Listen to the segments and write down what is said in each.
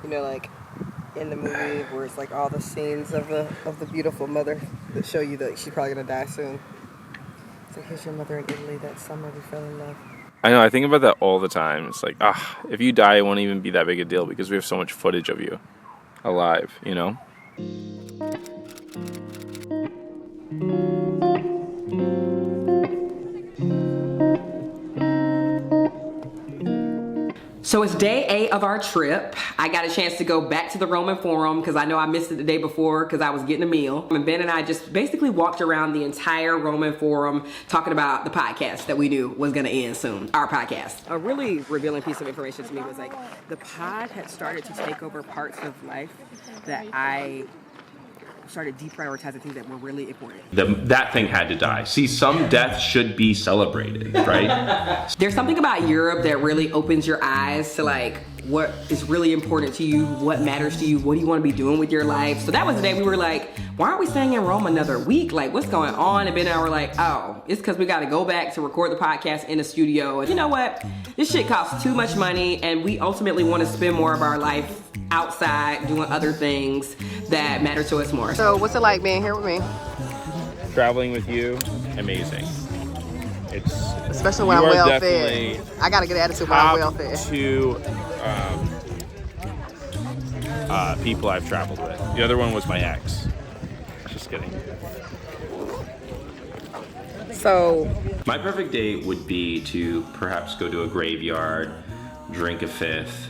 You know, like in the movie where it's like all the scenes of the beautiful mother that show you that she's probably gonna die soon. So here's your mother in Italy that summer we fell in love. I know, I think about that all the time. It's like, if you die, it won't even be that big a deal because we have so much footage of you alive, you know? So it's day 8 of our trip. I got a chance to go back to the Roman Forum because I know I missed it the day before because I was getting a meal. And Ben and I just basically walked around the entire Roman Forum talking about the podcast that we knew was gonna end soon, our podcast. A really revealing piece of information to me was like the pod had started to take over parts of life that I started deprioritizing things that were really important. That thing had to die. See, some death should be celebrated, right? There's something about Europe that really opens your eyes to like what is really important to you, what matters to you, what do you want to be doing with your life. So that was the day we were like, why aren't we staying in Rome another week? Like, what's going on? And Ben and I were like, oh, it's because we got to go back to record the podcast in the studio. And you know what? This shit costs too much money, and we ultimately want to spend more of our life outside doing other things that matter to us more. So what's it like being here with me? Traveling with you, amazing. It's especially when I'm well fed. I got a good attitude when I'm well fed. Two people I've traveled with. The other one was my ex. Just kidding. So My perfect date would be to perhaps go to a graveyard, drink a fifth,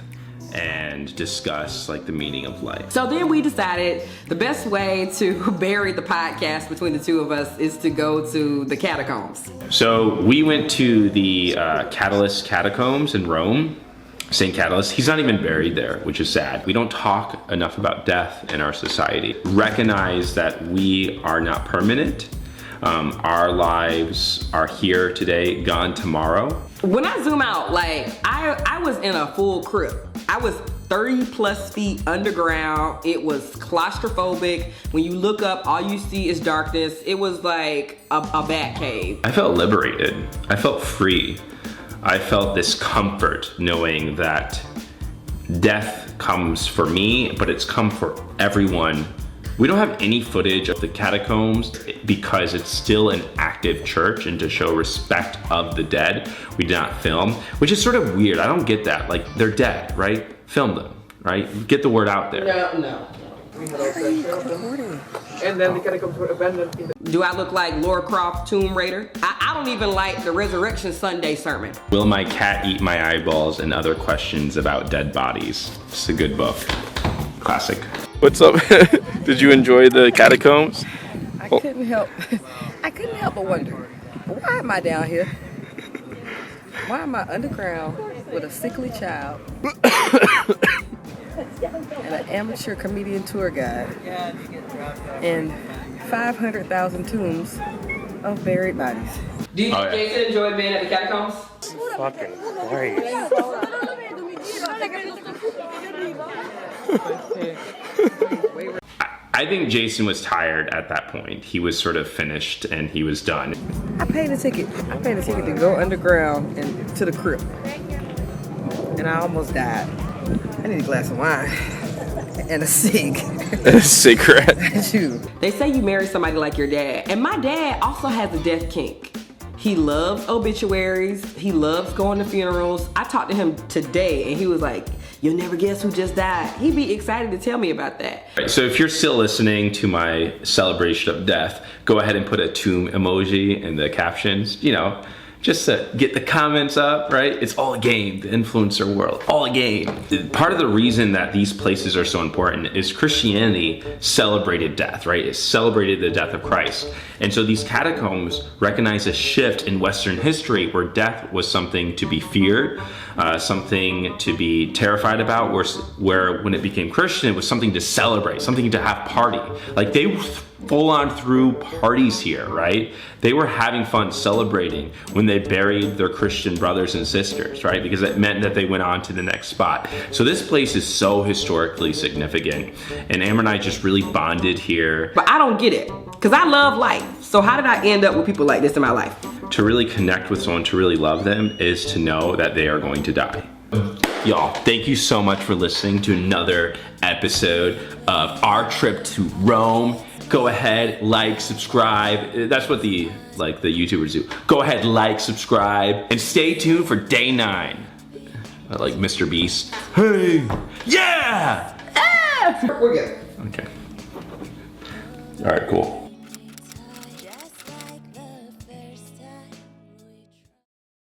and discuss like the meaning of life. So then we decided the best way to bury the podcast between the two of us is to go to the Catacombs. So we went to the Catacombs in Rome. St. Catalyst, he's not even buried there, which is sad. We don't talk enough about death in our society. Recognize that we are not permanent. Our lives are here today, gone tomorrow. When I zoom out, like I was in a full crypt. I was 30 plus feet underground. It was claustrophobic. When you look up, all you see is darkness. It was like a bat cave. I felt liberated. I felt free. I felt this comfort knowing that death comes for me, but it's come for everyone. We don't have any footage of the catacombs because it's still an active church, and to show respect of the dead, we did not film, which is sort of weird. I don't get that. Like, they're dead, right? Film them, right? Get the word out there. No. And then the catacombs were abandoned. Do I look like Laura Croft Tomb Raider? I don't even like the Resurrection Sunday sermon. Will my cat eat my eyeballs, and other questions about dead bodies. It's a good book. Classic. What's up? Did you enjoy the catacombs? I couldn't help but wonder, why am I down here? Why am I underground with a sickly child and an amateur comedian tour guide and 500,000 tombs of buried bodies? Do you think Jason enjoyed being at the catacombs? Fucking great. I think Jason was tired at that point. He was sort of finished and he was done. I paid a ticket. To go underground and to the crypt. And I almost died. I need a glass of wine and a cig. A cigarette. Shoot. They say you marry somebody like your dad. And my dad also has a death kink. He loves obituaries. He loves going to funerals. I talked to him today and he was like, you'll never guess who just died. He'd be excited to tell me about that. Right, so if you're still listening to my celebration of death, go ahead and put a tomb emoji in the captions, you know, just to get the comments up, right? It's all a game, the influencer world, all a game. Part of the reason that these places are so important is Christianity celebrated death, right? It celebrated the death of Christ. And so these catacombs recognize a shift in Western history where death was something to be feared, something to be terrified about, where when it became Christian, it was something to celebrate, something to have party. Like they full on threw parties here, right? They were having fun celebrating when they buried their Christian brothers and sisters, right? Because it meant that they went on to the next spot. So this place is so historically significant. And Amber and I just really bonded here. But I don't get it, because I love life. So how did I end up with people like this in my life? To really connect with someone, to really love them, is to know that they are going to die. Y'all, thank you so much for listening to another episode of our trip to Rome. Go ahead, like, subscribe. That's what the YouTubers do. Go ahead, like, subscribe, and stay tuned for day 9. Like Mr. Beast. Hey, yeah! We're good. Okay. All right, cool.